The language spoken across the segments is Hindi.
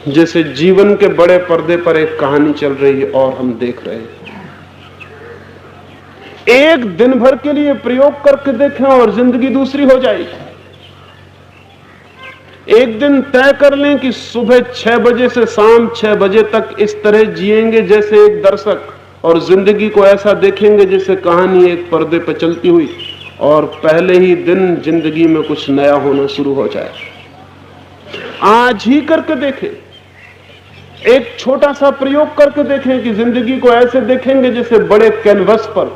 जैसे जीवन के बड़े पर्दे पर एक कहानी चल रही है और हम देख रहे हैं। एक दिन भर के लिए प्रयोग करके देखें और जिंदगी दूसरी हो जाएगी। एक दिन तय कर लें कि सुबह 6 बजे से शाम 6 बजे तक इस तरह जिएंगे जैसे एक दर्शक, और जिंदगी को ऐसा देखेंगे जैसे कहानी एक पर्दे पर चलती हुई, और पहले ही दिन जिंदगी में कुछ नया होना शुरू हो जाए। आज ही करके देखें, एक छोटा सा प्रयोग करके देखें कि जिंदगी को ऐसे देखेंगे जैसे बड़े कैनवस पर,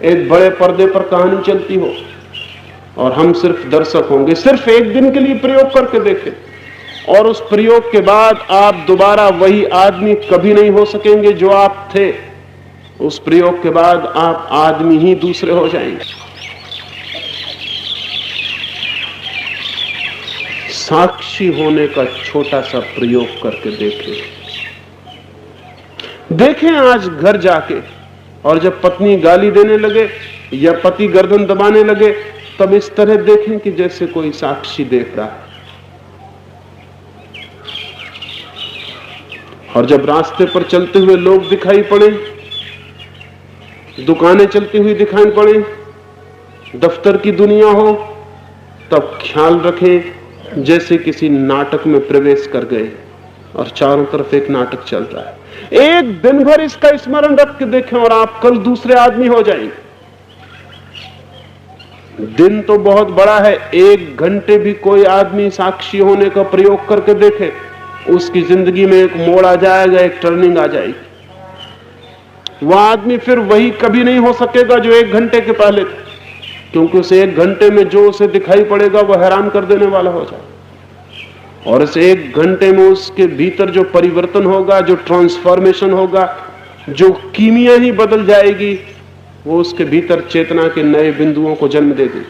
एक बड़े पर्दे पर कहानी चलती हो और हम सिर्फ दर्शक होंगे। सिर्फ एक दिन के लिए प्रयोग करके देखें, और उस प्रयोग के बाद आप दोबारा वही आदमी कभी नहीं हो सकेंगे जो आप थे। उस प्रयोग के बाद आप आदमी ही दूसरे हो जाएंगे। साक्षी होने का छोटा सा प्रयोग करके देखें आज घर जाके, और जब पत्नी गाली देने लगे या पति गर्दन दबाने लगे तब इस तरह देखें कि जैसे कोई साक्षी देख रहा है। और जब रास्ते पर चलते हुए लोग दिखाई पड़े, दुकानें चलती हुई दिखाई पड़े, दफ्तर की दुनिया हो, तब ख्याल रखें जैसे किसी नाटक में प्रवेश कर गए और चारों तरफ एक नाटक चल रहा है। एक दिन भर इसका स्मरण रख के देखें और आप कल दूसरे आदमी हो जाएंगे। दिन तो बहुत बड़ा है, 1 घंटे भी कोई आदमी साक्षी होने का प्रयोग करके देखे, उसकी जिंदगी में एक मोड़ आ जाएगा, एक टर्निंग आ जाएगी। वह आदमी फिर वही कभी नहीं हो सकेगा जो 1 घंटे के पहले था, क्योंकि उसे 1 घंटे में जो उसे दिखाई पड़ेगा वह हैरान कर देने वाला हो जाए। और इस 1 घंटे में उसके भीतर जो परिवर्तन होगा, जो ट्रांसफॉर्मेशन होगा, जो कीमिया ही बदल जाएगी, वो उसके भीतर चेतना के नए बिंदुओं को जन्म दे देगी।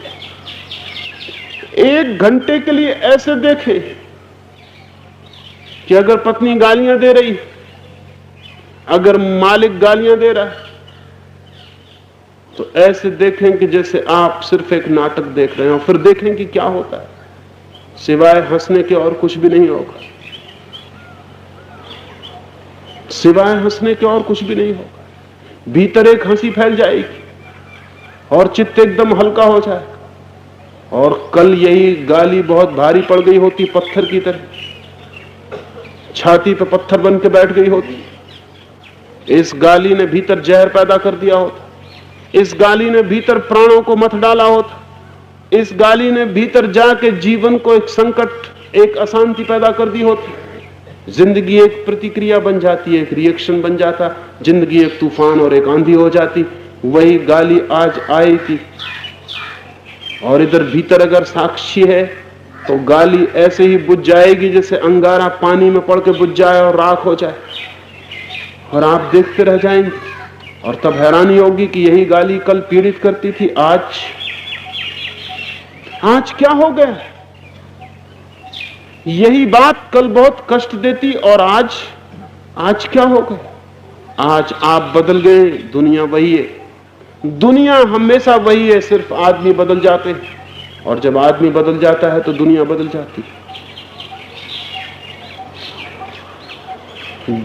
1 घंटे के लिए ऐसे देखें कि अगर पत्नी गालियां दे रही, अगर मालिक गालियां दे रहा है, तो ऐसे देखें कि जैसे आप सिर्फ एक नाटक देख रहे हैं, और फिर देखें कि क्या होता है। सिवाय हंसने के और कुछ भी नहीं होगा, सिवाय हंसने के और कुछ भी नहीं होगा। भीतर एक हंसी फैल जाएगी और चित्त एकदम हल्का हो जाएगा। और कल यही गाली बहुत भारी पड़ गई होती, पत्थर की तरह छाती पे पत्थर बन के बैठ गई होती। इस गाली ने भीतर जहर पैदा कर दिया होता, इस गाली ने भीतर प्राणों को मथ डाला होता, इस गाली ने भीतर जाके जीवन को एक संकट, एक अशांति पैदा कर दी होती। जिंदगी एक प्रतिक्रिया बन जाती है, एक रिएक्शन बन जाता, जिंदगी एक तूफान और एक आंधी हो जाती। वही गाली आज आई थी, और इधर भीतर अगर साक्षी है तो गाली ऐसे ही बुझ जाएगी जैसे अंगारा पानी में पड़ के बुझ जाए और राख हो जाए, और आप देखते रह जाएंगे। और तब हैरानी होगी कि यही गाली कल पीड़ित करती थी, आज क्या हो गया। यही बात कल बहुत कष्ट देती, और आज क्या हो गया। आज आप बदल गए, दुनिया वही है। दुनिया हमेशा वही है, सिर्फ आदमी बदल जाते हैं, और जब आदमी बदल जाता है तो दुनिया बदल जाती है।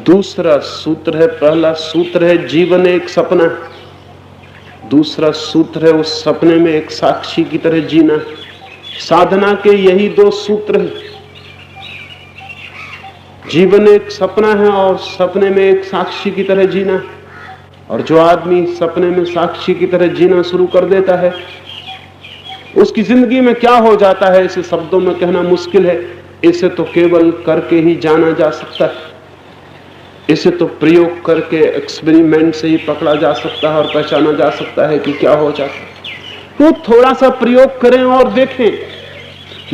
दूसरा सूत्र है, पहला सूत्र है जीवन एक सपना, दूसरा सूत्र है उस सपने में एक साक्षी की तरह जीना। साधना के यही 2 सूत्र हैं। जीवन एक सपना है और सपने में एक साक्षी की तरह जीना। और जो आदमी सपने में साक्षी की तरह जीना शुरू कर देता है, उसकी जिंदगी में क्या हो जाता है इसे शब्दों में कहना मुश्किल है। इसे तो केवल करके ही जाना जा सकता है, इसे तो प्रयोग करके, एक्सपेरिमेंट से ही पकड़ा जा सकता है और पहचाना जा सकता है कि क्या हो जाता है। तो थोड़ा सा प्रयोग करें और देखें।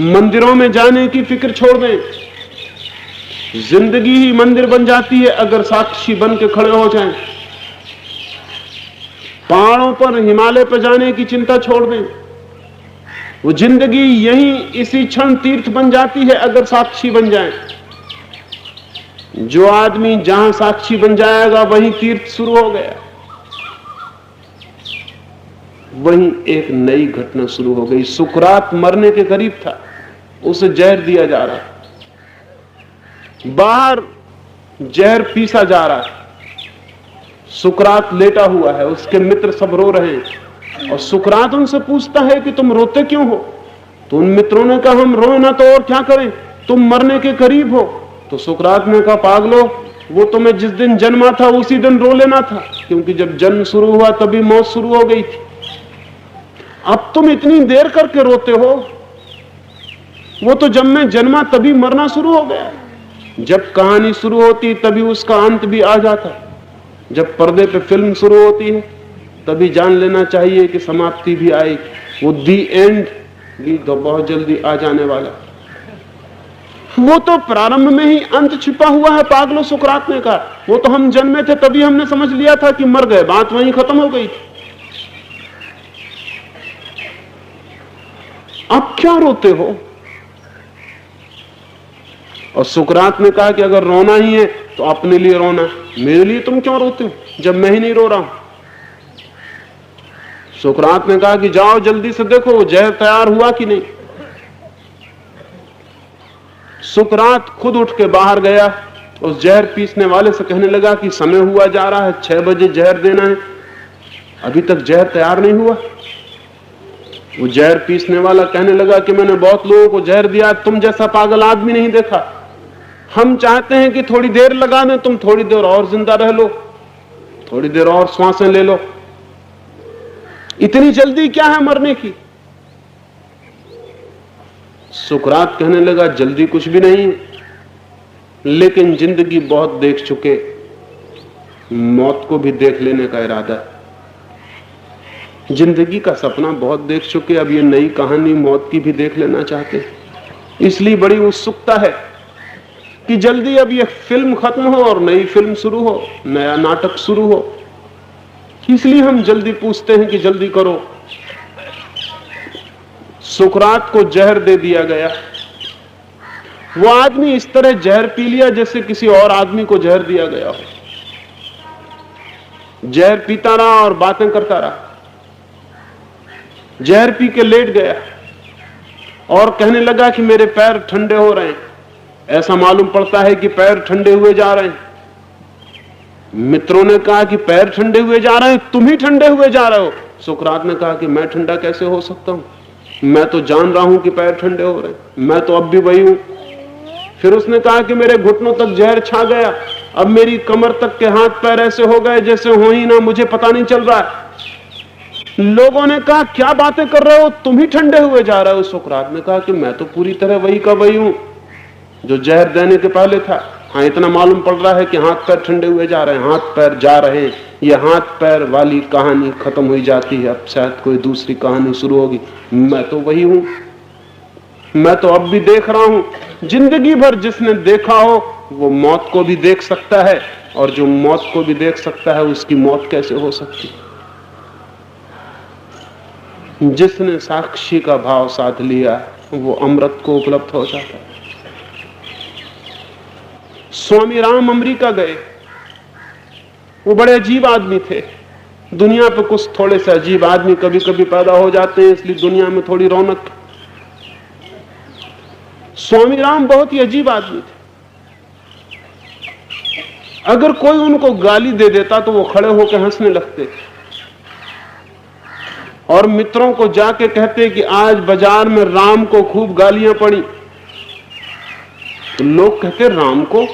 मंदिरों में जाने की फिक्र छोड़ दें। जिंदगी ही मंदिर बन जाती है अगर साक्षी बन के खड़े हो जाएं। पहाड़ों पर, हिमालय पर जाने की चिंता छोड़ दें। वो जिंदगी यहीं इसी क्षण तीर्थ बन जाती है अगर साक्षी बन जाए। जो आदमी जहां साक्षी बन जाएगा वहीं तीर्थ शुरू हो गया, वहीं एक नई घटना शुरू हो गई। सुकरात मरने के करीब था, उसे जहर दिया जा रहा। बाहर जहर पीसा जा रहा है, सुकरात लेटा हुआ है, उसके मित्र सब रो रहे हैं और सुकरात उनसे पूछता है कि तुम रोते क्यों हो? तो उन मित्रों ने कहा हम रोए ना तो और क्या करें, तुम मरने के करीब हो। तो सुकरात ने कहा पागलो, वो तो मैं जिस दिन जन्मा था उसी दिन रो लेना था, क्योंकि जब जन्म शुरू हुआ तभी मौत शुरू हो गई थी। अब तुम इतनी देर करके रोते हो, वो तो जब मैं जन्मा तभी मरना शुरू हो गया। जब कहानी शुरू होती तभी उसका अंत भी आ जाता, जब पर्दे पे फिल्म शुरू होती है तभी जान लेना चाहिए कि समाप्ति भी आएगी। वो दी एंड भी तो बहुत जल्दी आ जाने वाला, वो तो प्रारंभ में ही अंत छिपा हुआ है। पागलो, सुकरात ने कहा, वो तो हम जन्मे थे तभी हमने समझ लिया था कि मर गए, बात वहीं खत्म हो गई थी। अब क्या रोते हो? और सुकरात ने कहा कि अगर रोना ही है तो अपने लिए रोना, मेरे लिए तुम क्यों रोते हो जब मैं ही नहीं रो रहा हूं? सुकरात ने कहा कि जाओ जल्दी से देखो वो जहर तैयार हुआ कि नहीं। सुकरात खुद उठ के बाहर गया, उस जहर पीसने वाले से कहने लगा कि समय हुआ जा रहा है, 6 बजे जहर देना है, अभी तक जहर तैयार नहीं हुआ। वो जहर पीसने वाला कहने लगा कि मैंने बहुत लोगों को जहर दिया, तुम जैसा पागल आदमी नहीं देखा। हम चाहते हैं कि थोड़ी देर लगा दें, तुम थोड़ी देर और जिंदा रह लो, थोड़ी देर और श्वासें ले लो, इतनी जल्दी क्या है मरने की? सुकरात कहने लगा जल्दी कुछ भी नहीं, लेकिन जिंदगी बहुत देख चुके, मौत को भी देख लेने का इरादा है। जिंदगी का सपना बहुत देख चुके, अब ये नई कहानी मौत की भी देख लेना चाहते हैं। इसलिए बड़ी उत्सुकता है कि जल्दी अब ये फिल्म खत्म हो और नई फिल्म शुरू हो, नया नाटक शुरू हो। इसलिए हम जल्दी पूछते हैं कि जल्दी करो। सुकरात को जहर दे दिया गया। वो आदमी इस तरह जहर पी लिया जैसे किसी और आदमी को जहर दिया गया हो। जहर पीता रहा और बातें करता रहा। जहर पी के लेट गया और कहने लगा कि मेरे पैर ठंडे हो रहे हैं, ऐसा मालूम पड़ता है कि पैर ठंडे हुए जा रहे हैं। मित्रों ने कहा कि पैर ठंडे हुए जा रहे हैं, तुम ही ठंडे हुए जा रहे हो। सुकरात ने कहा कि मैं ठंडा कैसे हो सकता हूं, मैं तो जान रहा हूं कि पैर ठंडे हो रहे हैं, मैं तो अब भी वही हूं। फिर उसने कहा कि मेरे घुटनों तक जहर छा गया, अब मेरी कमर तक के हाथ पैर ऐसे हो गए जैसे हो ही ना, मुझे पता नहीं चल रहा है। लोगों ने कहा क्या बातें कर रहे हो, तुम ही ठंडे हुए जा रहे हो। सुकरात ने कहा कि मैं तो पूरी तरह वही का वही हूं जो जहर देने के पहले था। हाँ, इतना मालूम पड़ रहा है कि हाथ पैर ठंडे हुए जा रहे हैं, हाथ पैर जा रहे हैं। ये हाथ पैर वाली कहानी खत्म हुई जाती है, अब शायद कोई दूसरी कहानी शुरू होगी। मैं तो वही हूं, मैं तो अब भी देख रहा हूं। जिंदगी भर जिसने देखा हो वो मौत को भी देख सकता है, और जो मौत को भी देख सकता है उसकी मौत कैसे हो सकती? जिसने साक्षी का भाव साध लिया वो अमृत को उपलब्ध हो जाता है। स्वामी राम अमेरिका गए, वो बड़े अजीब आदमी थे। दुनिया पे कुछ थोड़े से अजीब आदमी कभी कभी पैदा हो जाते हैं, इसलिए दुनिया में थोड़ी रौनक। स्वामी राम बहुत ही अजीब आदमी थे। अगर कोई उनको गाली दे देता तो वो खड़े होकर हंसने लगते और मित्रों को जाके कहते कि आज बाजार में राम को खूब गालियां पड़ी। तो लोग कहते राम को,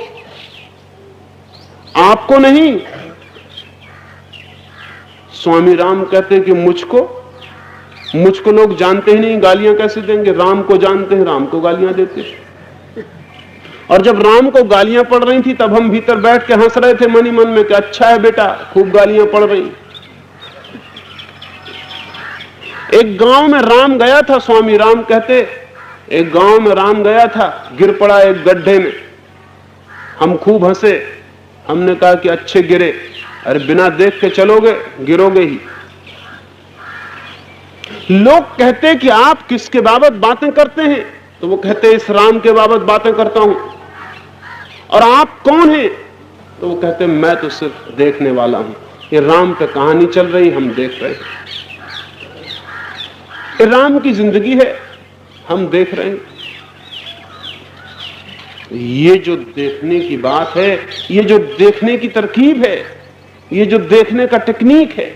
आपको नहीं। स्वामी राम कहते कि मुझको लोग जानते ही नहीं, गालियां कैसे देंगे? राम को जानते हैं, राम को गालियां देते। और जब राम को गालियां पड़ रही थी तब हम भीतर बैठ के हंस रहे थे मन ही मन में कि अच्छा है बेटा, खूब गालियां पड़ रही। एक गांव में राम गया था, स्वामी राम कहते एक गांव में राम गया था, गिर पड़ा एक गड्ढे में। हम खूब हंसे, हमने कहा कि अच्छे गिरे, अरे बिना देख के चलोगे गिरोगे ही। लोग कहते कि आप किसके बाबत बातें करते हैं? तो वो कहते इस राम के बाबत बातें करता हूं। और आप कौन हैं? तो वो कहते मैं तो सिर्फ देखने वाला हूं, ये राम पे कहानी चल रही, हम देख रहे हैं। ये राम की जिंदगी है, हम देख रहे हैं। ये जो देखने की बात है, ये जो देखने की तरकीब है, ये जो देखने का टेक्निक है,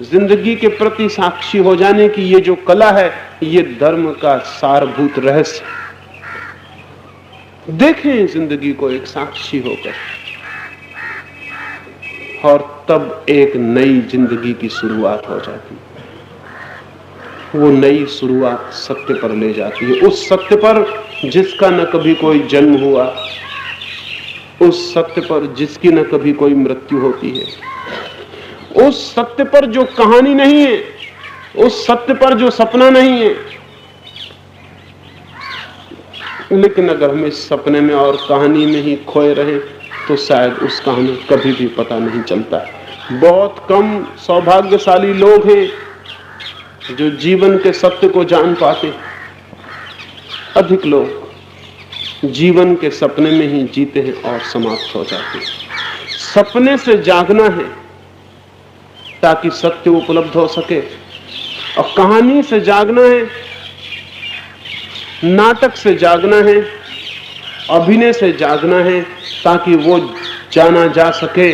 जिंदगी के प्रति साक्षी हो जाने की ये जो कला है, ये धर्म का सारभूत रहस्य। देखें जिंदगी को एक साक्षी होकर, और तब एक नई जिंदगी की शुरुआत हो जाती है। वो नई शुरुआत सत्य पर ले जाती है, उस सत्य पर जिसका न कभी कोई जन्म हुआ, उस सत्य पर जिसकी न कभी कोई मृत्यु होती है, उस सत्य पर जो कहानी नहीं है, उस सत्य पर जो सपना नहीं है। लेकिन अगर हम इस सपने में और कहानी में ही खोए रहे तो शायद उसका हमें कभी भी पता नहीं चलता है। बहुत कम सौभाग्यशाली लोग हैं जो जीवन के सत्य को जान पाते। अधिक लोग जीवन के सपने में ही जीते हैं और समाप्त हो जाते हैं। सपने से जागना है ताकि सत्य उपलब्ध हो सके, और कहानी से जागना है, नाटक से जागना है, अभिनय से जागना है, ताकि वो जाना जा सके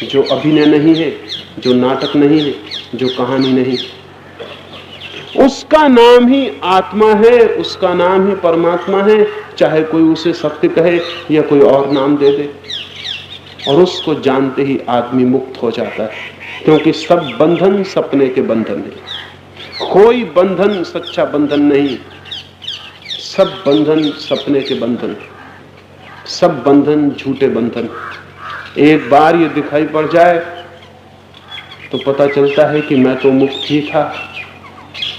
जो अभिनय नहीं है, जो नाटक नहीं है, जो कहानी नहीं। उसका नाम ही आत्मा है, उसका नाम ही परमात्मा है, चाहे कोई उसे सत्य कहे या कोई और नाम दे दे। और उसको जानते ही आदमी मुक्त हो जाता है, क्योंकि सब बंधन सपने के बंधन है। कोई बंधन सच्चा बंधन नहीं, सब बंधन सपने के बंधन, सब बंधन झूठे बंधन। एक बार ये दिखाई पड़ जाए तो पता चलता है कि मैं तो मुक्त ही था,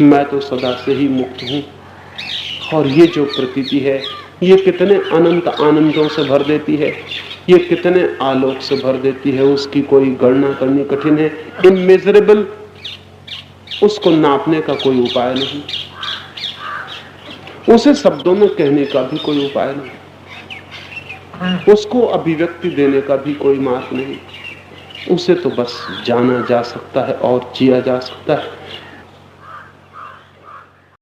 मैं तो सदा से ही मुक्त हूं। और ये जो प्रतीति है, ये कितने अनंत आनंदों से भर देती है, ये कितने आलोक से भर देती है, उसकी कोई गणना करनी कठिन है। इमेजरेबल, उसको नापने का कोई उपाय नहीं, उसे शब्दों में कहने का भी कोई उपाय नहीं, उसको अभिव्यक्ति देने का भी कोई मार्ग नहीं। उसे तो बस जाना जा सकता है और जिया जा सकता है।